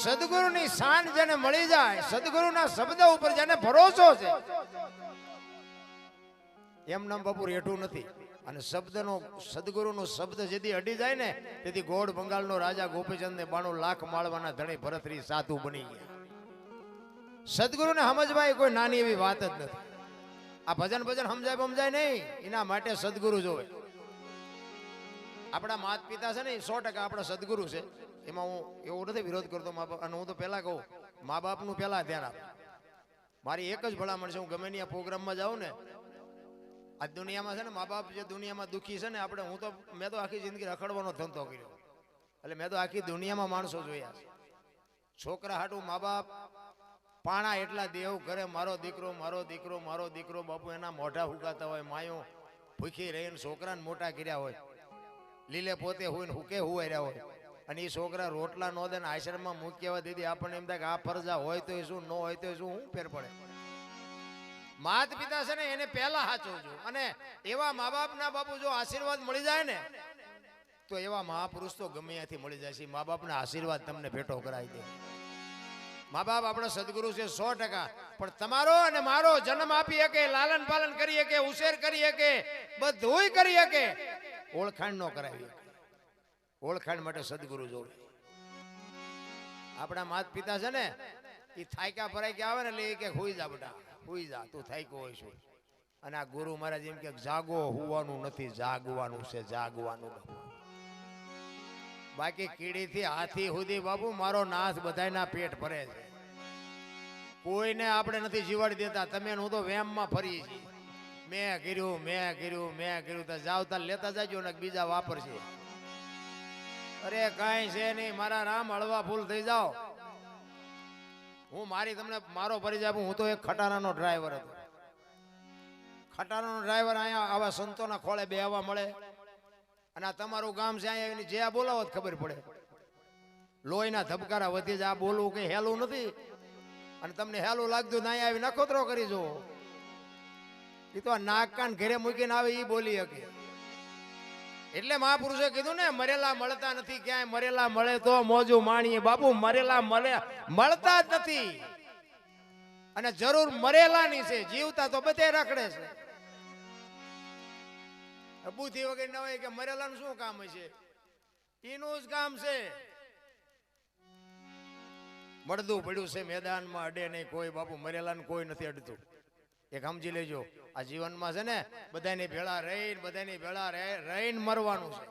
સદગુરુની શાન જેને મળી જાય, સદગુરુના શબ્દ ઉપર જેને ભરોસો છે, એમ નામ બાપુ રેઠું નથી. અને શબ્દનો સદગુરુનો શબ્દ જેથી અડી જાય ને તેથી ગોળ બંગાળનો રાજા ગોપીચંદ ને 92 લાખ માળવાના ધણી ભરતરી સાધુ બની ગયા. સદગુરુને સમજવાય કોઈ નાની એવી વાત જ નથી. આ ભજન સમજાય નહીં, એના માટે સદગુરુ જોવે. આપણા માતા પિતા છે ને 100% આપણા સદગુરુ છે. એમાં હું એવું નથી વિરોધ કરતો મા બાપ, અને હું તો પહેલા કહું મા બાપનું પહેલા ધ્યાન આપ. મારી એક જ ભલામણ છે, હું ગમે ત્યાં પ્રોગ્રામમાં જાઉં ને, આ દુનિયામાં છે ને મા બાપ જે દુનિયામાં દુઃખી છે ને, આપણે મેં તો આખી જિંદગી રખડવાનો ધંધો કર્યો, એટલે મેં તો આખી દુનિયામાં માણસો જોયા છે. છોકરા હાટું મા બાપ પાણા એટલા દેવ કરે, મારો દીકરો મારો દીકરો મારો દીકરો. બાપુ એના મોઢા હુકાતા હોય, માયો ભૂખી રહીને છોકરાને મોટા કર્યા હોય, લીલે પોતે હોય ને હુકે હુવાર્યા હોય, અને એ છોકરા રોટલા નો દે ને આશ્રમમાં મૂક્યા હોય. દીદી આપણને એમ થાય કે આ ફરજા હોય તો શું, ન હોય તો શું ફેર પડે. માતા પિતા છે ને એને પહેલા સાચવજો. અને એવા મા બાપ ના બાપુ જો આશીર્વાદ મળી જાય ને, તો એવા મહાપુરુષ તો ગમે ત્યાંથી મળી જાય છે. મા બાપના આશીર્વાદ તમને ભેટો કરાવી દે. મા બાપ આપણા સદગુરુ છે 100%, પણ તમારો અને મારો જન્મ આપી શકે, લાલન પાલન કરી શકે, ઉછેર કરી શકે, બધુંય કરી શકે, ઓળખાણ નો કરાવી શકે. ઓળખાણ માટે સદગુરુ જોડે. આપણા માતા પિતા છે ને એ થાક્યા ભરાઈ કે આવે ને એટલે એ કે હુઈ જા બેટા, હુઈ જા, તું થાક્યો હોય છું. અને આ ગુરુ મહારાજ એમ કે જાગો, હુવાનું નથી, જાગવાનું છે, જાગવાનું. બાકી કીડી થી હાથી સુધી બાપુ મારો નાથ બધાયના પેટ ભરે છે. કોઈને આપણે નથી જીવાડી દેતા. તમે હું તો વેમમાં ફરી છીએ, મેં કર્યું તો જાવતા લેતા જાજો ને બીજા વાપરશે. અરે કાંઈ છે નહીં, મારા રામ હળવા ફૂલ થઈ જાઓ. હું તમને મારો પરિચય આપું. હું તો એક ખટારાનો ડ્રાઈવર હતો. ખટારાનો ડ્રાઈવર અહીંયા આવા સંતોના ખોળે બેહવા મળે. અને આ તમારું ગામ છે, અહીંયા જે આ બોલાવો ખબર પડે. લોહીના ધબકારા વધી જાય. આ બોલવું કઈ હેલું નથી. અને તમને હેલું લાગતું અહીંયા આવી નખોતરો કરી જો. એ તો નાક કાન ઘરે મૂકીને આવે એ બોલી શકે. એટલે મહાપુરુષે કીધું ને, મરેલા મળતા નથી ક્યાંય, મરેલા મળે તો મોજું માણીએ. બાપુ મરેલા મળતા જ નથી. અને જરૂર મરેલાની છે, જીવતા તો બધે રખડે છે. બુદ્ધિ વગર ન હોય કે મરેલાનું શું કામ છે, એનું જ કામ છે. મળદું પડ્યું છે મેદાનમાં, અડે નહીં કોઈ. બાપુ મરેલાને કોઈ નથી અડતું. એક સમજી લેજો, આ જીવનમાં છે ને બધાની ભેળા રહીને મરવાનું છે.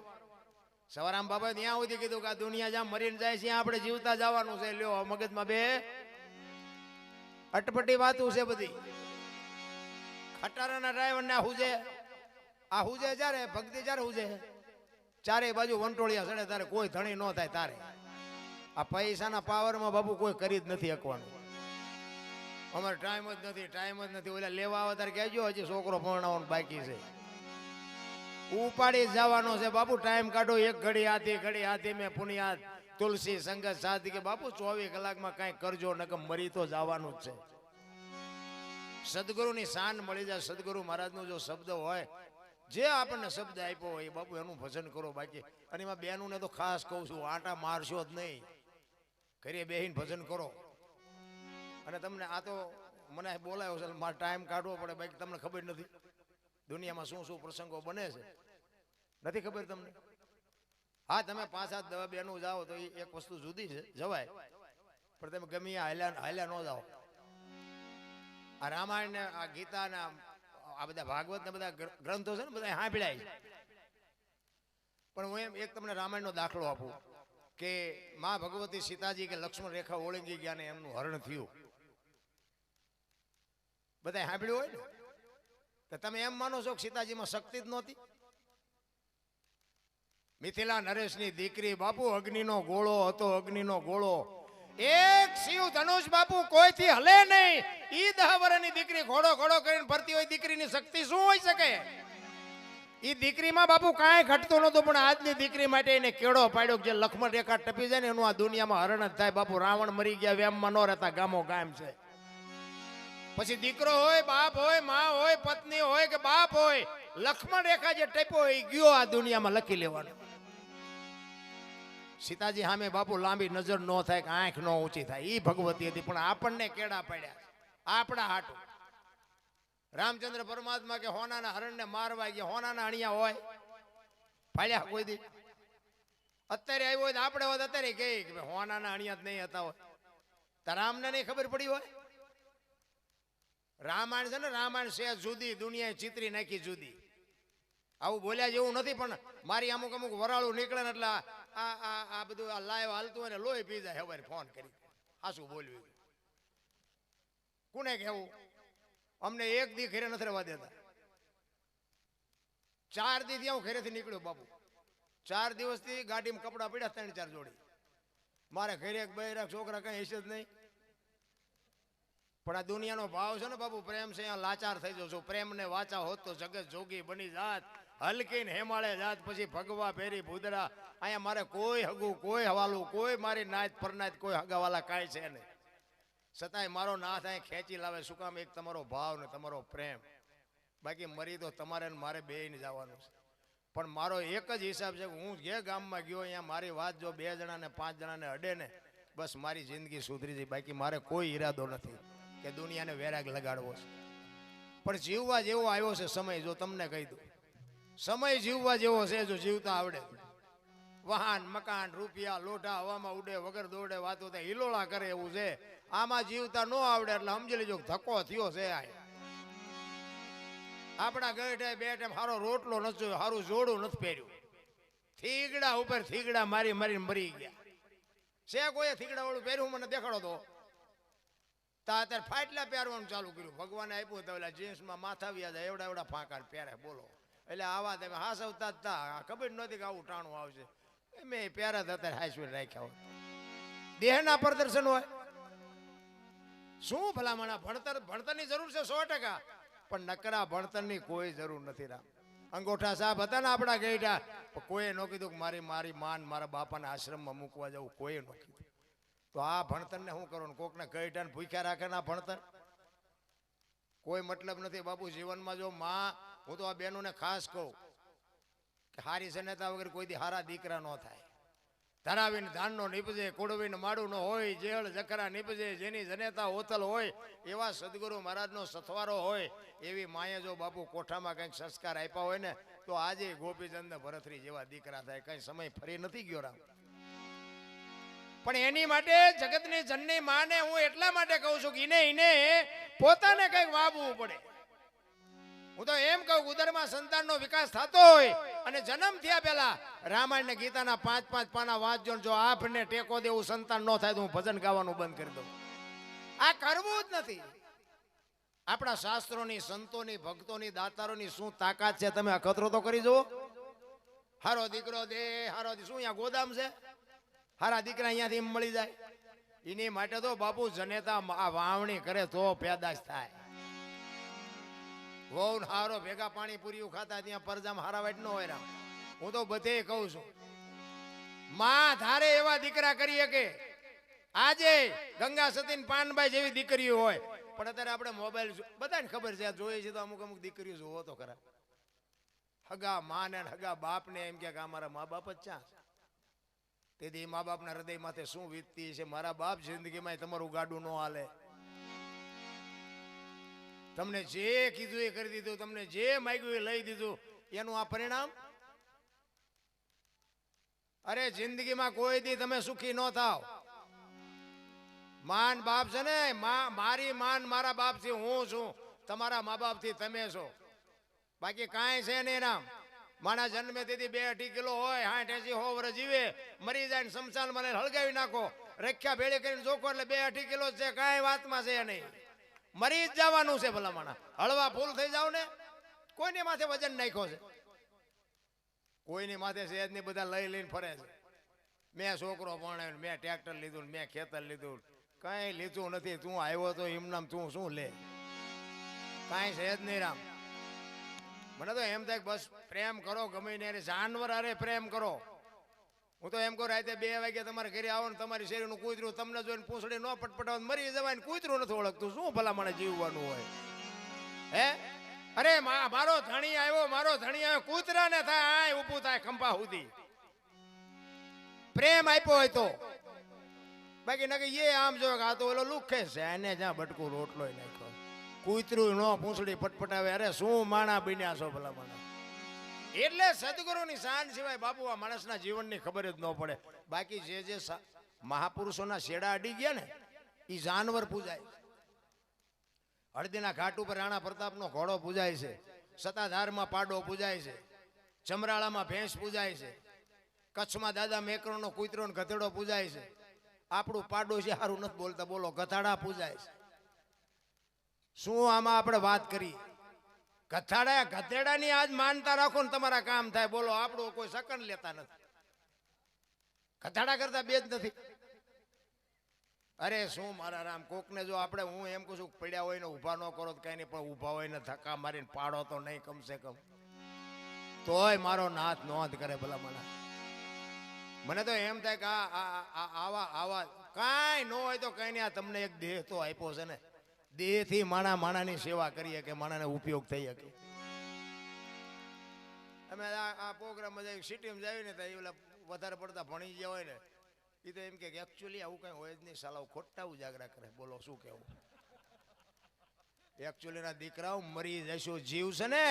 સવારામ બાબા ત્યાં સુધી કીધું કે આ દુનિયા જ્યાં મરીને જાય છે આપણે જીવતા જવાનું છે. લ્યો મગજમાં બે અટપટી વાતું છે બધી. ખટારાના ડ્રાઈવર ને આ હુજે જ્યારે ભક્તિ જ્યારે હુજે, ચારે બાજુ વંટોળિયા ચડે તારે કોઈ ધણી ન થાય. તારે આ પૈસાના પાવરમાં બાપુ કોઈ કરી જ નથી શકવાનું. અમારે ટાઈમ જ નથી. ઓલા લેવા આવે તારે કહેજો હજી છોકરો ભણાવવાનો બાકી છે. ઉપાડી જવાનો છે બાપુ. ટાઈમ કાઢો, એક ઘડી હાથી મેં પુનિયાદ તુલસી સંગત સાથી કે બાપુ 24 કલાકમાં કઈ કરજો, નકર મરી તો જવાનું જ છે. સદગુરુની શાન મળી જાય. સદગુરુ મહારાજનો જો શબ્દ હોય, જે આપણને શબ્દ આપ્યો હોય બાપુ એનું ભજન કરો. બાકી અને એમાં બેનું ને તો ખાસ કહું છું, આટા મારશો જ નહીં, ઘરે બેહીને ભજન કરો. અને તમને આ તો મને બોલાયો છે, મારે ટાઈમ કાઢવો પડે. બાકી તમને ખબર નથી દુનિયામાં શું શું પ્રસંગો બને છે, નથી ખબર તમને. હા, તમે 5-7 દવા બેનું જાઓ તો એક વસ્તુ જુદી છે, જવાય. પણ તમે ગમે હાલ્યા ન જાઓ. આ રામાયણ ને આ ગીતા ને આ બધા ભાગવત ને બધા ગ્રંથો છે ને બધા સાંભળ્યા છે. પણ હું એમ એક તમને રામાયણનો દાખલો આપું કે માં ભગવતી સીતાજી કે લક્ષ્મણ રેખા ઓળંગી ગયા ને એમનું હરણ થયું. બધા સાંભળ્યું હોય ને તો તમે એમ માનો છો કે સીતાજીમાં શક્તિ જ નહોતી? મિથિલા નરેશની દીકરી બાપુ, અગ્નિનો ગોળો હતો, અગ્નિનો ગોળો. એક શિવ ધનુષ બાપુ કોઈથી હલે નહીં. ઈ 10 વર્ષની દીકરી ઘોડો કરીને ફરતી હોય. દીકરીની શક્તિ શું હોઈ શકે? ઈ દીકરીમાં બાપુ કાંઈ ઘટતું નહોતું. પણ આજની દીકરી માટે એને કેળો પાડ્યો જે લક્ષ્મણ રેખા ટપી જાય ને એનું આ દુનિયામાં હરણ જ થાય. બાપુ રાવણ મરી ગયા, વેમમાં ન રહેતા, ગામો ગામ છે. પછી દીકરો હોય, બાપ હોય, માં હોય, પત્ની હોય કે બાપ હોય, લક્ષ્મણ રેખા જે ટપ્યો એ ગયો આ દુનિયામાં લખી લેવાનો. સીતાજી સામે બાપુ લાંબી નજર ન થાય કે આંખ ન ઊંચી થાય, એ ભગવતી હતી. પણ આપણને કેડા પડ્યા આપણા હાટું. રામચંદ્ર પરમાત્મા કે હોનાના હરણને મારવા ગયા, હોનાના અણિયા હોય ફાળ્યા કોઈ દી? અત્યારે આવ્યો હોય તો આપણે હોત અત્યારે કહે કે હોનાના અણિયા જ નહીં હતા હોય. તો રામને નહીં ખબર પડી હોય? રામાયણ છે ને, રામાયણ છે જુદી, દુનિયાએ ચિત્રી નાખી જુદી. આવું બોલ્યા જેવું નથી, પણ મારી અમુક અમુક વરાળું નીકળે ને એટલે આ બધું આ લાઈવ હાલતું હોય ને લોહી પી જાય. હવે ફોન કરી હાશું બોલવું, કોને કહેવું? અમને એક દી ઘરે નથી રહેવા દેતા. 4 દી હું ઘરેથી નીકળ્યો બાપુ. 4 દિવસથી ગાડીમાં કપડા પડ્યા 3-4 જોડી. મારે ઘરે એક બૈરા છોકરા કઈ હિસ્સે જ નહીં. પણ આ દુનિયાનો ભાવ છે ને બાપુ, પ્રેમ છે, અહીંયા લાચાર થઈ જાઉં છું. પ્રેમ ને વાચા હોત તો જગત જોગી બની જાત, હલકીને હેમાળે જાત, પછી ભગવા ફેરી ભૂદરા. અહીંયા મારે કોઈ હગું, કોઈ હવાલું, કોઈ મારી નાત પરનાત, કોઈ હગાવાલા કાંઈ છે નહીં. છતાંય મારો નાથ અહીં ખેંચી લાવે. શું કામ? એક તમારો ભાવ ને તમારો પ્રેમ. બાકી મરી તો તમારે ને મારે બેયને જવાનું છે. પણ મારો એક જ હિસાબ છે કે હું જે ગામમાં ગયો અહીંયા મારી વાત જો 2 જણાને 5 જણાને અડે ને, બસ મારી જિંદગી સુધરી જાય. બાકી મારે કોઈ ઈરાદો નથી કે દુનિયાને વેરાગ લગાડવો છે. પણ જીવવા જેવો આવ્યો છે સમય. જો તમને કહી દઉં, સમય જીવવા જેવો છે જો જીવતા આવડે. વાહન, મકાન, રૂપિયા, લોઢા હવામાં ઉડે, વગર દોડે, વાતો થાય, હિલોળા કરે એવું છે. આમાં જીવતા ન આવડે એટલે સમજી લેજો ધક્કો થયો છે. આપણા ગઢે 2 ટાઈમ સારો રોટલો નથી, સારું જોડું નથી પહેર્યું. થીગડા ઉપર થીગડા મારી મારીને મરી ગયા છે. કોઈ થીગડા વાળું પહેર્યું મને દેખાડો તો. અત્યારે ફાટલા પહેરવાનું ચાલુ કર્યું. ભગવાને આપ્યું તો જીન્સમાં માથા વ્યા જાય એવડા એવડા ફાંકા પહેરે. બોલો એટલે આવા તમે હાસવતા જ તા. ખબર નહોતી કે આવું ટાણું આવશે. મેં પહેરા અત્યારે હાઈસ્પીડ રાખ્યા હોય. દેહના પ્રદર્શન હોય શું ભલામણા? ભણતરની જરૂર છે 100%, પણ નકરા ભણતરની કોઈ જરૂર નથી. રામ અંગોઠા સાહેબ હતા ને આપણા ગઈઢા, કોઈએ ન કીધું કે મારી માન મારા બાપાને આશ્રમમાં મૂકવા જવું, કોઈએ ન કીધું. તો આ ભણતરને શું કરવાનું? કોકને ગઈઢાને ભૂખ્યા રાખે ને આ ભણતર કોઈ મતલબ નથી બાપુ જીવનમાં. જો માં, હું તો આ બહેનોને ખાસ કહું કે હારી જનેતા વગર કોઈ દી હારા દીકરા ન થાય. ધરાવીને ધાનનો નીપજે, કોડવીને માડું ન હોય, જેળ જખરા નીપજે, જેની જનેતા ઓતલ હોય, એવા સદગુરુ મહારાજનો સથવારો હોય, એવી માએ જો બાપુ કોઠામાં કંઈક સંસ્કાર આપ્યા હોય ને, તો આજે ગોપીચંદ ભરતરી જેવા દીકરા થાય. કઈ સમય ફરી નથી ગયો રામ. પણ એની માટે જગતની જનની માને હું એટલા માટે કહું છું કે એને પોતાને કંઈક વાવવું પડે. હું તો એમ કહું, ઉદરમાં સંતાનનો વિકાસ થતો હોય અને જન્મ થયા પહેલા રામાયણ ને ગીતાના 5-5 પાના વાંચજો. જો આપને ટેકો દેવું સંતાન ન થાય તો હું ભજન ગાવાનું બંધ કરી દઉં. આ કરવું જ નથી. આપણા શાસ્ત્રોની, સંતોની, ભક્તોની, દાતારોની શું તાકાત છે તમે અખતરો તો કરી જુઓ. હારો દીકરો દે, હારો શું અહીંયા ગોદામ છે? હારા દીકરા અહીંયાથી મળી જાય. એની માટે તો બાપુ જનેતા આ વાવણી કરે તો પેદાશ થાય. વહુ હારો ભેગા પાણી પૂરી ખાતા ત્યાં પરજામાં હારા વાટ ન હોય રામ. હું તો બધે કહું છું, માં ધારે એવા દીકરા કરીએ કે આજે ગંગા સતીન પાનબાઈ જેવી દીકરીઓ હોય. પણ અત્યારે આપણે મોબાઈલ બધાને ખબર છે, જોઈએ છે તો અમુક દીકરીઓ જોવો તો ખરા. હગા માં ને હગા બાપ ને એમ કે અમારા મા બાપ જ ક્યાં છે? તેથી મા બાપના હૃદય માથે શું વીતતી છે? મારા બાપ જિંદગીમાં તમારું ગાડું ન હાલે. તમને જે કીધું એ કરી દીધું, તમને જે માંગ્યું એ લઈ દીધું. એનું આ પરિણામ? અરે જિંદગીમાં કોઈ દી તમે સુખી ન થાવ. માન બાપ છે ને, મારી માન મારા બાપ થી હું છું, તમારા મા બાપ થી તમે છો. બાકી કાંઈ છે નહીં રામ. માણા જન્મે તેથી 2-2.5 કિલો હોય, 60-80 વર્ષ જીવે, મરી જાય ને શમશાન મને હળગાવી નાખો, રખ્યા ભેળે કરીને જોખો એટલે 2-2.5 કિલો છે. કાંઈ વાતમાં છે નહીં, મરી જ જવાનું છે. ભલા માણા હળવા ફૂલ થઈ જાવ ને. કોઈની માથે વજન નાખ્યો છે? કોઈની માથે સહેજ નહીં. બધા લઈ લઈને ફરે છે. મેં છોકરો ભણાવ્યો, મેં ટ્રેક્ટર લીધું, મેં ખેતર લીધું. કઈ લીધું નથી. તું આવ્યો તો એમનામ તું શું લે? કાંઈ સહેજ નહીં રામ. મને તો એમ થાય બસ પ્રેમ કરો, ગમે ને જાનવર અરે પ્રેમ કરો. હું તો એમ કહું, રાતે 2 વાગે તમારે ઘરે આવો ને તમારી શેરીનું કૂતરું તમને જોઈને પૂંછડી ન પટપટાવ, મરી જવાય ને કૂતરું નથી ઓળખતું. શું ભલા મને જીવવાનું હોય હે? અરે મારો ધણી આવ્યો, મારો ધણી આવ્યો, કૂતરાને થાય આય ઊભું થાય ખંભા સુધી. પ્રેમ આપ્યો હોય તો, બાકી નકે એ આમ જો આ તો ઓલો લુખે છે, એને જ્યાં બટકું રોટલો નાખ્યો, કૂતરું નો પૂંછડી પટપટાવે. અરે શું માણા બન્યા છો ભલા મને. એટલે સદગુરુની શાન સિવાય બાપુ આ માણસના જીવનની ખબર જ ન પડે. બાકી જે મહાપુરુષોના શેડા અડી ગયા ને એ જાનવર પૂજાય. હળદીના ઘાટ ઉપર રાણા પ્રતાપનો ઘોડો પૂજાય છે, સતાધારમાં પાડો પૂજાય છે, ચમરાળામાં ભેંસ પૂજાય છે, કચ્છમાં દાદા મેકરણનો કૂતરો ને ગધેડો પૂજાય છે. આપણું પાડોશી સારું નથી બોલતા, બોલો ગધાડા પૂજાય છે. શું આમાં આપણે વાત કરી? ગધેડાની આજ માનતા રાખો ને તમારા કામ થાય. બોલો આપણું કોઈ સકન લેતા નથી, ગધાડા કરતા બે જ નથી. અરે શું મારા રામ, કોકને જો આપણે હું એમ કહું છું પડ્યા હોય ને ઊભા ન કરો તો કઈ નહીં, પણ ઊભા હોય ને ધક્કા મારીને પાડો તો નહીં કમસે કમ, તોય મારો નાથ નોંધ કરે ભલા મને તો એમ થાય કે આવા કાંઈ ન હોય તો કઈ નહીં. આ તમને એક દેહ તો આપ્યો છે ને, દેહથી માણાની સેવા કરીએ કે માણાને ઉપયોગ થઈ શકે. અમે આ પ્રોગ્રામમાં જઈ સિટીમાં જાય ને તો એ વધારે પડતા ભણી ગયા હોય ને એ તો એમ કે એકચ્યુઅલી આવું કઈ હોય જ નહીં, સાલાવ ખોટા ઉજાગરા કરે. બોલો શું કેવું? એકચ્યુઅલી ના દીકરાઓ મરી જશો. જીવ છે ને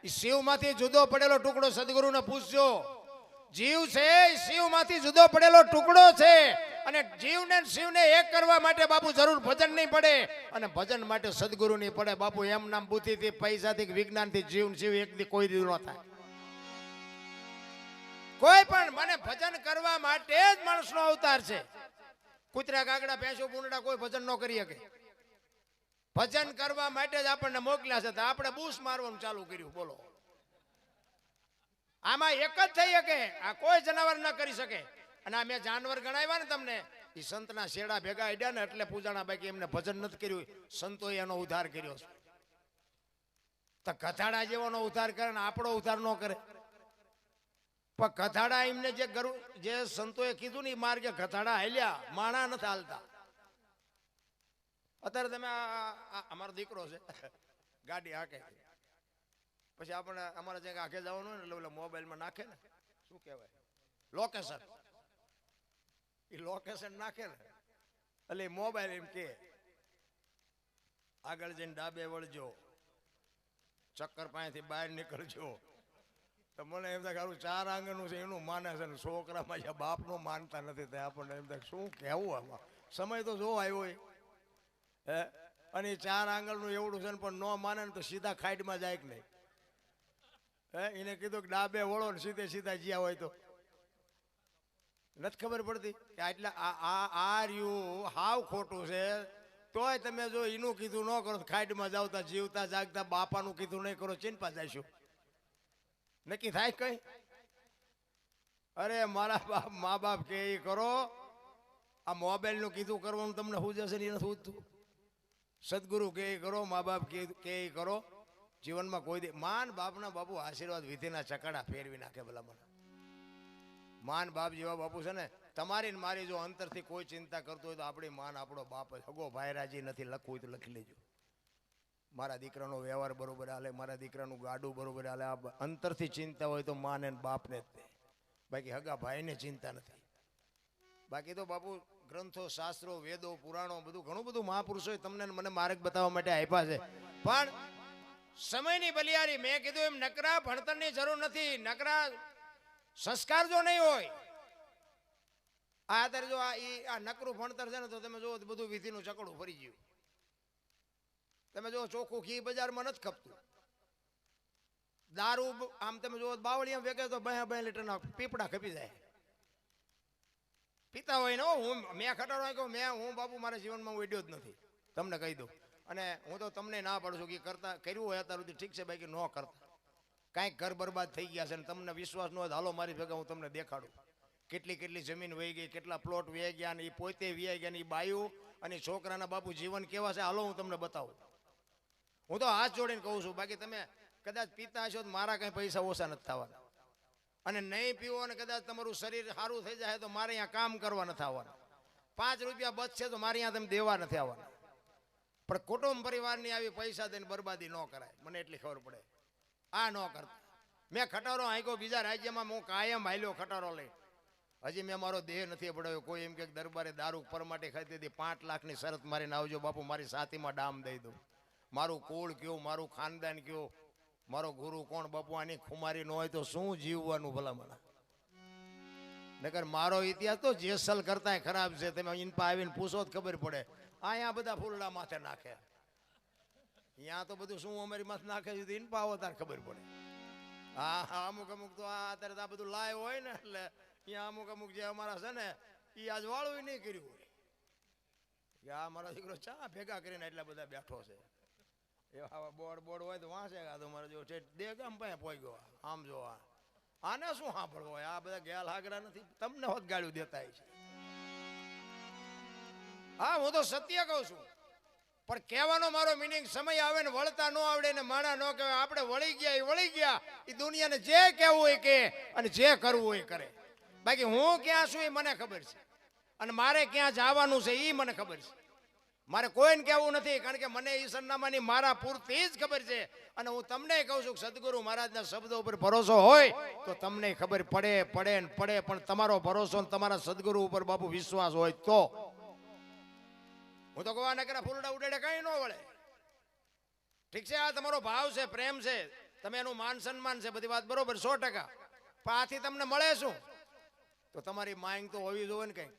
એ શિવમાંથી જુદો પડેલો ટુકડો, સદગુરુને પૂછજો. જીવ છે શિવમાંથી જુદો પડેલો ટુકડો છે, અને જીવને શિવને એક કરવા માટે બાપુ જરૂર ભજન નહીં પડે, અને ભજન માટે સદગુરુ નહીં પડે. બાપુ એમ નામ બુદ્ધિથી, પૈસાથી, વિજ્ઞાનથી જીવ શિવ એક દી કોઈ દી ન થાય. કોઈ પણ મને ભજન કરવા માટે જ માણસનો અવતાર છે. કૂતરા કાગડા ભેંસો પૂંડા કોઈ ભજન ન કરી શકે. ભજન કરવા માટે જ આપણને મોકલ્યા છે, તો આપણે બૂસ મારવાનું ચાલુ કર્યું. બોલો આમાં એક જ થઈ શકે, આ કોઈ જનાવર ન કરી શકે. અને આ મેં જાનવર ગણાવ્યા ને તમને, એ સંતના શેડા ભેગા આડ્યા ને એટલે પૂજાણા, બાકી એમને ભજન નથી કર્યું. સંતોએ એનો ઉદ્ધાર કર્યો છે. તો કથાડા જેવાનો ઉદ્ધાર કરે ને આપણો ઉદ્ધાર ન કરે. પણ કથાડા એમને જે સંતોએ કીધું ને એ માર્ગે કથાડા હાલ્યા, માણા નથી હાલતા. અત્યારે તમે અમારો દીકરો છે, ગાડી હાકે, પછી આપણે અમારે જ્યાં આખે જવાનું હોય ને એટલે મોબાઈલમાં નાખે ને, શું કહેવાય, લોકેશન. એ લોકેશન નાખે ને એટલે મોબાઈલ એમ કે આગળ જઈને ડાબે વળજો, ચક્કર પાસેથી બહાર નીકળજો. તો મને એમ થાય કે ચાર આંગણનું છે એનું માને છે ને છોકરામાં જે બાપનું માનતા નથી. તે આપણને એમ થાય શું કહેવું આમાં. સમય તો જો આવ્યો હોય હે, અને ચાર આંગણનું એવડું છે ને પણ ન માને ને તો સીધા ખાઈડમાં જાય કે નહીં. હે એને કીધું કે ડાબે વળો ને સીધા જ્યાં હોય તો નથી ખબર પડતી કે એટલે આ રહ્યું હાવ ખોટું છે. તોય તમે જો એનું કીધું ન કરો, ખાઈડમાં જાવતા જીવતા જાગતા બાપાનું કીધું નહીં કરો, ચિંપા જઈશું. નક્કી થાય કઈ? અરે મારા મા બાપ કે એ કરો. આ મોબાઈલ નું કીધું કરવાનું તમને શું જશે ને નથી ઉઠતું. સદગુરુ કે એ કરો, મા બાપ કે એ કરો. જીવનમાં કોઈ દે માન બાપના બાપુ આશીર્વાદ વિધિના ચકડા ફેરવી નાખે. ભલા મને માન બાપ જેવા બાપુ છે ને, તમારી ને મારી જો અંતરથી કોઈ ચિંતા કરતો હોય તો આપણી માન આપણો બાપ જ. હગો ભાઈ રાજી નથી, લખવું હોય તો લખી લેજો. મારા દીકરાનો વ્યવહાર બરોબર હાલે, મારા દીકરાનું ગાડું બરોબર હાલે. આ અંતરથી ચિંતા હોય તો માન ને બાપને જ તે, બાકી હગા ભાઈને ચિંતા નથી. બાકી તો બાપુ ગ્રંથો, શાસ્ત્રો, વેદો, પુરાણો બધું ઘણું બધું મહાપુરુષોએ તમને મને માર્ગ બતાવવા માટે આપ્યા છે. પણ સમયની બલિયારી, મેં કીધું એમ નકરા ભણતરની જરૂર નથી. નકરા સંસ્કાર જો નહીં હોય, આ અત્યારે જો આ નકરું ભણતર છે ને તો તમે જો બધું વિધિનું ચકડું ફરી ગયું. તમે જો ચોખ્ખું ઘી બજારમાં નથી ખપતું. દારૂ આમ તમે જો બાવળિયા વેગે તો 2 લીટરના પીપડા ખપી જાય. પીતા હોય ને મેં ખટાડો હું બાપુ મારા જીવનમાં હું વેડ્યો જ નથી, તમને કહી દઉં. અને હું તો તમને ના પાડું છું કે કર્યું હોય અત્યાર સુધી ઠીક છે, બાકી ન કરતા. કાંઈક ઘર બરબાદ થઈ ગયા છે ને તમને વિશ્વાસ ન હોય, હાલો મારી ભેગા હું તમને દેખાડું. કેટલી જમીન વહી ગઈ, કેટલા પ્લોટ વહી ગયા ને એ પોતે વહી ગયા ને એ બાયું અને છોકરાના બાપુ જીવન કેવા છે, હાલો હું તમને બતાવું. હું તો હાથ જોડીને કહું છું. બાકી તમે કદાચ પીતા હશો તો મારા કઈ પૈસા ઓછા નથી થવાના, અને નહીં પીવો અને કદાચ તમારું શરીર સારું થઈ જાય તો મારે અહીંયા કામ કરવા નથી આવવાના. 5 રૂપિયા બચશે તો મારે અહીંયા તમે દેવા નથી આવવાના. પણ કુટુંબ પરિવારની આવી પૈસા દઈને બરબાદી ન કરાય, મને એટલી ખબર પડે. આ ન કરતા. મેં ખટારો હાંક્યો બીજા રાજ્યમાં, હું કાયમ હાલ્યો ખટારો લઈ. હજી મેં મારો દેહ નથી પડાવ્યો. કોઈ એમ કે દરબારે દારૂ પરમાટે ખાતી હતી, 5 લાખની શરત મારીને આવજો બાપુ, મારી સાતીમાં ડામ દઈ દઉં. મારું કુળ કયું, મારું ખાનદાન કયું, મારો ગુરુ કોણ બાપુ, આની ખુમારી ન હોય તો શું જીવવાનું ભલામણા. નકર મારો ઇતિહાસ તો જેસલ કરતાંય ખરાબ છે. તમે ઇનપા આવીને પૂછો તો ખબર પડે. અહીંયા બધા ફૂલડા માથે નાખે, અહીંયા તો બધું શું અમારી માથે નાખે છે, ઇનપા આવો તાર ખબર પડે. હા હા, અમુક અમુક તો અત્યારે આ બધું લાય હોય ને, એટલે અહીંયા અમુક અમુક જે અમારા છે ને એ આજ વાળું નહીં કર્યું હોય કે આ મારો દીકરો ચા ભેગા કરીને એટલા બધા બેઠો છે. એવા બોર્ડ હોય તો વાંચે આ તો મારે જો દે ગામ પાસે પોઈ ગયો. આમ જો આને શું સાંભળવો હોય, આ બધા ગેલ હાગરા નથી, તમને હોત ગાળ્યું દેતા છે. હા, હું તો સત્ય કહું છું, પણ કહેવાનો મારો મિનિંગ સમય આવે ને વળતા ન આવડે ને માણા ન કહેવાય. આપણે વળી ગયા એ વળી ગયા, એ દુનિયાને જે કહેવું હોય કે અને જે કરવું હોય કરે. બાકી હું ક્યાં છું એ મને ખબર છે, અને મારે ક્યાં જવાનું છે એ મને ખબર છે. મારે કોઈને કહેવું નથી, કારણ કે મને એ સરનામાની મારા પૂરતી જ ખબર છે. અને હું તમને કહું છું કે સદગુરુ મહારાજના શબ્દો ઉપર ભરોસો હોય તો તમને ખબર પડે ને પડે, પણ તમારો ભરોસો ને તમારા સદગુરુ ઉપર બાપુ વિશ્વાસ હોય તો. હું તો કહું નકરા ફૂલડા ઉડેડે કઈ ન વળે. ઠીક છે, આ તમારો ભાવ છે, પ્રેમ છે, તમે એનું માન સન્માન છે, બધી વાત બરોબર 100%. પણ આથી તમને મળે શું? તો તમારી માંગ તો હોવી જોઈએ ને. કઈ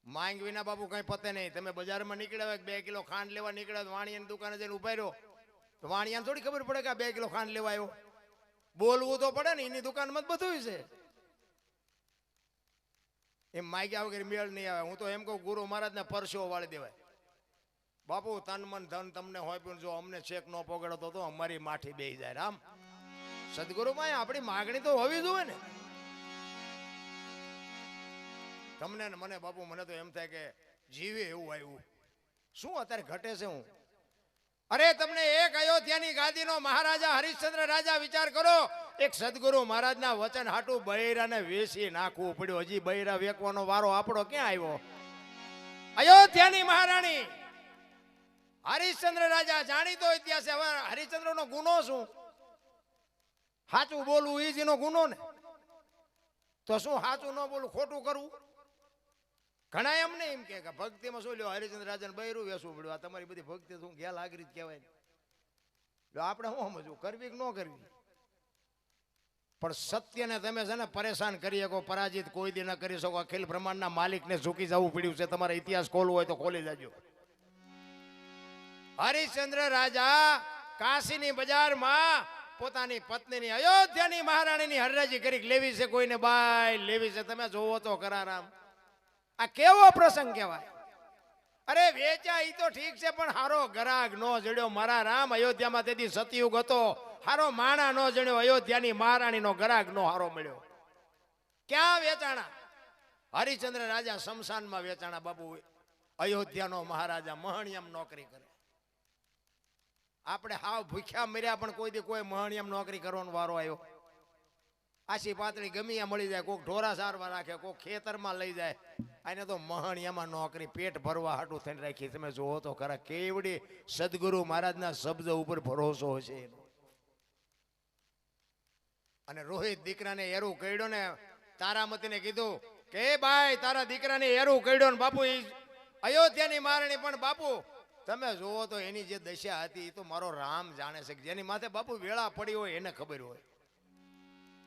માંગ વિના બાપુ કઈ પતે નહીં. તમે બજારમાં નીકળ્યા 2 કિલો ખાંડ લેવા નીકળ્યા, વાણિયાની દુકાને જઈને ઉભા રહ્યો તો વાણિયાને થોડી ખબર પડે કે આ 2 કિલો ખાંડ લેવા આવ્યો. બોલવું તો પડે ને, એની દુકાનમાં જ બધું છે. એમ માગ્યા વગર મેળ નહીં આવે. હું તો એમ કહું ગુરુ મહારાજને પરસેવો વાળી દેવાય. બાપુ તન મન ધન તમને હોય, પણ જો અમને ચેક ન પકડતો તો અમારી માઠી બેસી જાય. રામ સદગુરુમાં આપણી માગણી તો હોવી જોઈએ ને. તમને ને મને બાપુ, મને તો એમ થાય કે જીવે એવું આવ્યું. શું અત્યારે ઘટે છે? હું અરે તમને એક અયોધ્યાની ગાદીનો મહારાજા હરિશ્ચંદ્ર રાજા વિચાર કરો. એક સદગુરુ મહારાજના વચન હાટું બૈરાને વેસી નાખવું પડ્યું. હજી બૈરા વેકવાનો વારો આપણો ક્યાં આવ્યો? અયોધ્યાની મહારાણી હરિશ્ચંદ્ર રાજા, જાણીતો ઇતિહાસ. હવે હરિશ્ચંદ્રનો ગુનો શું? સાચું બોલવું એ જ એનો ગુનો ને. તો શું સાચું ન બોલવું, ખોટું કરવું? ઘણા એમને એમ કે ભક્તિમાં શું લ્યો હરિશ્ચંદ્ર રાજાને બૈરું વેસવું પડ્યું. આ તમારી બધી ભક્તિ શું ગેલ આગરી કહેવાય. આપણે શું સમજવું, કરવી કે ન કરવી? પણ સત્યને તમે છે ને પરેશાન કરી શકો, પરાજિત કોઈ દી ન કરી શકો. અખિલ બ્રહ્માંડના માલિકને ઝૂકી જવું પડ્યું છે. તમારે ઇતિહાસ ખોલવો હોય તો ખોલી જાજો. હરિશ્ચંદ્ર રાજા કાશીની બજારમાં પોતાની પત્નીની અયોધ્યાની મહારાણીની હરરાજી કરી લેવી છે, કોઈને બાય લેવી છે. તમે જોવો તો ખરા રામ, આ કેવો પ્રસંગ કહેવાય. અરે વેચા ઈ તો ઠીક છે, પણ હારો ગરાગ નો જડ્યો મારા રામ. અયોધ્યામાં તેથી સતયુગ હતો, હારો માણા નો જડ્યો. અયોધ્યાની મહારાણીનો ગરાગ નો હારો મળ્યો. ક્યાં વેચાણા? હરિશ્ચંદ્ર રાજા શમશાનમાં વેચાણા બાપુ. અયોધ્યાનો મહારાજા મહણિયમ નોકરી કરે. આપણે હાવ ભૂખ્યા મર્યા પણ કોઈ દી કોઈ મહણિયમ નોકરી કરવાનો વારો આવ્યો? આછી પાતળી ગમીયા મળી જાય, કોઈક ઢોરા સારવા રાખે, કોઈક ખેતરમાં લઈ જાય. આને તો મહણિયામાં નોકરી પેટ ભરવા હાટું થઈને રાખી. તમે જોવો તો ખરા કેવડી સદગુરુ મહારાજના શબ્દ ઉપર ભરોસો છે એનો. અને રોહિત દીકરાને એરું કઈડ્યો ને, તારામતીને કીધું કે ભાઈ તારા દીકરાને એરું કઈડ્યો ને બાપુ અયોધ્યાની મહારાણી. પણ બાપુ તમે જોવો તો એની જે દશા હતી એ તો મારો રામ જાણે છે. જેની માથે બાપુ વેળા પડી હોય એને ખબર હોય.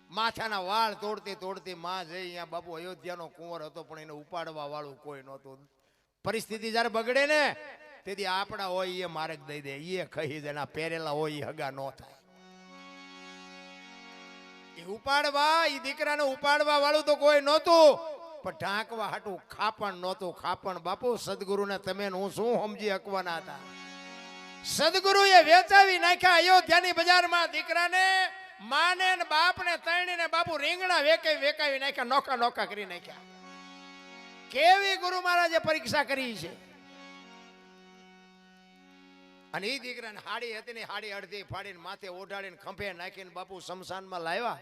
માથાના વાળ તોડતી તોડતી માં જઈ અહીંયા બાપુ અયોધ્યાનો કુંવર હતો, પણ એને ઉપાડવા વાળું કોઈ નહોતું. પરિસ્થિતિ જયારે બગડે ને તેથી આપણા હોય એ માર્ગ દઈ દે, એ ખહી જાય. પહેરેલા હોય એ હગા ન થાય. એ ઉપાડવા, એ દીકરાને ઉપાડવા વાળું તો કોઈ નહોતું, પણ ઢાંકવા હાટું ખાપણ નહોતું. ખાપણ બાપુ સદગુરુને તમે હું શું સમજી શકવાના હતા? સદગુરુએ વેચાવી નાખ્યા અયોધ્યાની બજારમાં દીકરાને. માને ને બાપને તણીને બાપુ રીંગણા વેકાવી નાખ્યા, નોકા નોકા કરી નાખ્યા. કેવી ગુરુ મહારાજે પરીક્ષા કરી છે. અને એ દીકરાને હાડી હતી ને, હાડી અડધી ફાડીને માથે ઓઢાડીને ખંભે નાખીને બાપુ શમશાનમાં લાવ્યા.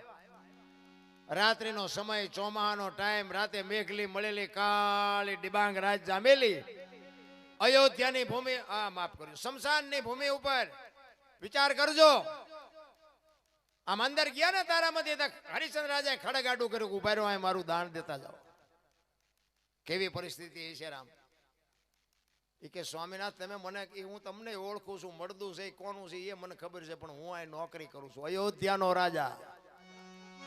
રાત્રિનો સમય, ચોમાહાનો ટાઈમ, રાતે મેઘલી મળેલી કાળી ડિબાંગ રાત જામેલી. અયોધ્યાની ભૂમિ, માફ કર્યું, શમશાનની ભૂમિ ઉપર વિચાર કરજો. આમ અંદર ગયા ને તારામાંથી હરિશ્ચંદ્ર રાજાએ ખડગ આડું કર્યું, ઉભા રહ્યો, મારું દાન દેતા જાઓ. કેવી પરિસ્થિતિ છે રામ. એ કે સ્વામિનાથ તમે મને, હું તમને ઓળખું છું, મળદું છે કોનું છે એ મને ખબર છે, પણ હું અહીં નોકરી કરું છું, અયોધ્યાનો રાજા,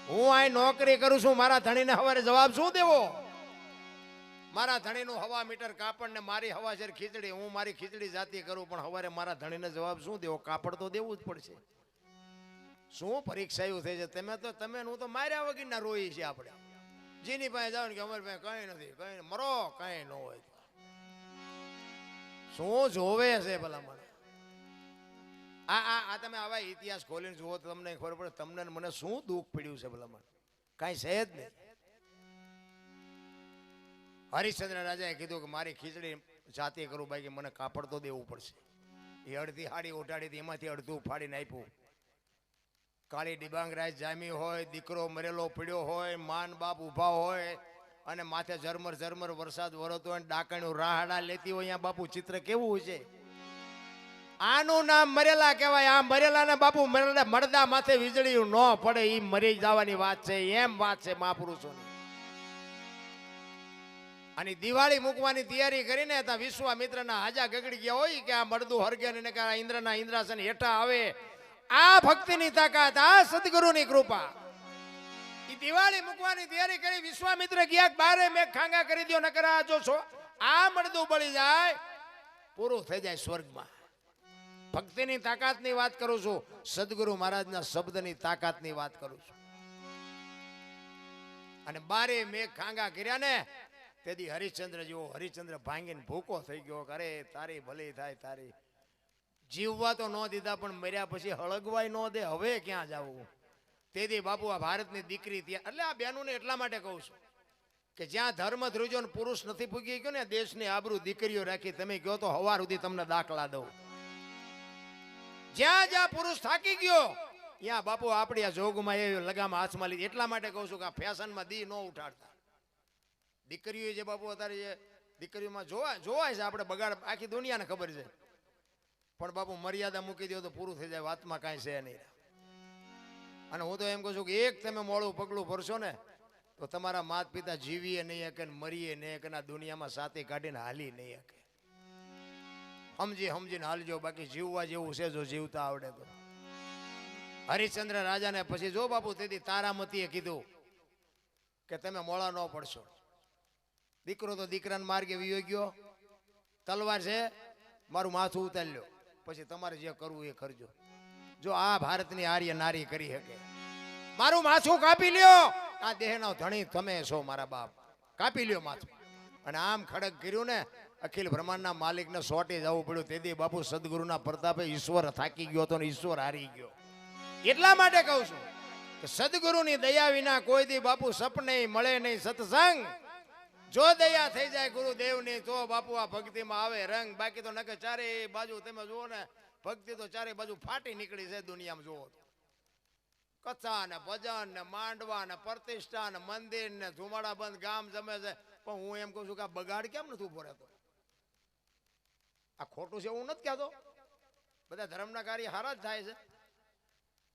હું અહીં નોકરી કરું છું. મારા ધણીને હવારે જવાબ શું દેવો? મારા ધણીનું હવા મીટર કાપડ ને મારી હવા છે ખીચડી, હું મારી ખીચડી જાતી કરું, પણ હવારે મારા ધણીને જવાબ શું દેવો? કાપડ તો દેવું જ પડશે. શું પરીક્ષાયું થઈ છે? તમે હું તો માર્યા વગરના રોઈ છે આપણે. જેની પાસે જાવ ને કે અમારી પાસે કઈ નથી, કઈ મરો, કઈ ન હોય. શું જોવે છે ભલા મને? આ તમે આવા ઇતિહાસ ખોલીને જુઓ તો તમને ખબર પડે તમને મને શું દુઃખ પડ્યું છે ભલા મને. કઈ છે જ નહીં. હરિશ્ચંદ્ર રાજાએ કીધું કે મારી ખીચડી જાતે કરું, બાકી મને કાપડ તો દેવું પડશે. એ અડધી હાડી ઉઠાડી હતી, એમાંથી અડધું ફાડીને આપ્યું. કાળી ડિબાંગ રાત જામી હોય, દીકરો મરેલો પડ્યો હોય, માન બાપ ઉભા હોય અને માથે ઝરમર ઝરમર વરસાદ વરસતો હોય, ડાકણું રાહડા લેતી હોય, અહીંયા બાપુ ચિત્ર કેવું છે? આનું નામ મરેલા કહેવાય. આ મરેલાના બાપુ મળદા માથે વીજળી ન પડે, એ મરી જવાની વાત છે. એમ વાત છે મહાપુરુષોની. અને દિવાળી મૂકવાની તૈયારી કરીને ત્યાં વિશ્વામિત્રના હાજા ગગડી ગયા હોય કે આ મળદું હરગે ને કે ઇન્દ્રના ઇન્દ્રાસન હેઠા આવે. આ ભક્તિની તાકાત, આ સદગુરુની કૃપા. એ દિવાળી મૂકવાની તૈયારી કરી વિશ્વામિત્ર ગયા બારે મેઘ ખાંગા કરી દો, નકર આ જો છો આ મળદું બળી જાય પૂરું થઈ જાય સ્વર્ગમાં. ભક્તિની તાકાતની વાત કરું છું, સદગુરુ મહારાજના શબ્દની તાકાતની વાત કરું છું. અને બારે મેઘ ખાંગા કર્યા ને તેથી હરિશ્ચંદ્ર જેવો હરિશ્ચંદ્ર ભાંગીને ભૂકો થઈ ગયો. અરે તારી ભલી થાય, તારી જીવવા તો ન દીધા, પણ મર્યા પછી હળગવાય ન દે. હવે ક્યાં જવું? તેથી બાપુ આ ભારતની દીકરી ત્યાં, એટલે આ બહેનોને એટલા માટે કહું છું કે જ્યાં ધર્મ ધ્રુજો ને પુરુષ નથી પૂગી ગયો ને, દેશની આબરૂ દીકરીઓ રાખી. તમે કહો તો હવાર સુધી તમને દાખલા દઉં. જ્યાં જ્યાં પુરુષ થાકી ગયો ત્યાં બાપુ આપણી આ જોગમાં એ લગામ હાથમાં લીધી. એટલા માટે કહું છું કે આ ફેશનમાં દી ન ઉઠાડતા. દીકરીઓ જે બાપુ અત્યારે જે દીકરીઓમાં જોવાય છે, આપણે બગાડ આખી દુનિયાને ખબર છે, પણ બાપુ મર્યાદા મૂકી દો તો પૂરું થઈ જાય, વાતમાં કાંઈ છે નહીં. અને હું તો એમ કહું છું કે એક તમે મોડું પગલું ભરશો ને તો તમારા માતા પિતા જીવીએ નહીં શકે, મરીએ નહીં શકે, દુનિયામાં સાથે કાઢીને હાલી નહીં શકે. સમજીને હાલજો, બાકી જીવવા જેવું છે જો જીવતા આવડે તો. હરિશ્ચંદ્ર રાજાને પછી જો બાપુ તેથી તારામતીએ કીધું કે તમે મોળા ન પડશો. દીકરો તો દીકરાને માર્ગે વિયો ગયો, તલવાર છે, મારું માથું ઉતારી લો, પછી તમારે જે કરવું એ કરજો. જો આ ભારતની આર્ય નારી કરી શકે, મારું માથું કાપી લ્યો, આ દેહનો ધણી તમે છો મારા બાપ, કાપી લ્યો માથું. અને આમ ખડક કર્યું ને, અખિલ બ્રહ્માંડના માલિકને સોટી જવું પડ્યું. તેથી બાપુ સદગુરુના પ્રતાપે ઈશ્વર થાકી ગયો હતો ને ઈશ્વર હારી ગયો. એટલા માટે કહું છું કે સદગુરુની દયા વિના કોઈ દી બાપુ સપને મળે નહીં સત્સંગ. જો દયા થઈ જાય ગુરુદેવની તો બાપુ આ ભક્તિમાં આવે રંગ. બાકી તો નકે ચારે બાજુ તમે જુઓ ને, ભક્તિ તો ચારે બાજુ ફાટી નીકળી છે દુનિયામાં. જુઓ કથા ને ભજન ને માંડવા ને પ્રતિષ્ઠા ને મંદિર ને ધુમાડા બંધ ગામ જમે છે. પણ હું એમ કહું છું કે આ બગાડ કેમ નથી ઉભો રહેતો? આ ખોટું છે એવું નથી કહેતો, બધા ધર્મના કાર્ય હારા જ થાય છે,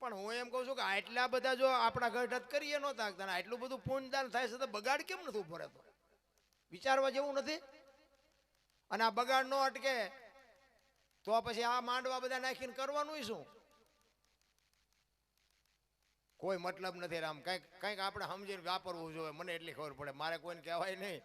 પણ હું એમ કહું છું કે આટલા બધા જો આપણા ગઢ કરીએ ન થાકતા, આટલું બધું પુણ્યદાન થાય છે તો બગાડ કેમ નથી ઉભો રહેતો? વિચારવા જેવું નથી? અને આ બગાડ ન અટકે તો પછી આ માંડવા બધા નાખીને કરવાનું શું? કોઈ મતલબ નથી રામ. કંઈક આપણે સમજીને વાપરવું જોઈએ. મને એટલી ખબર પડે, મારે કોઈને કહેવાય નહીં.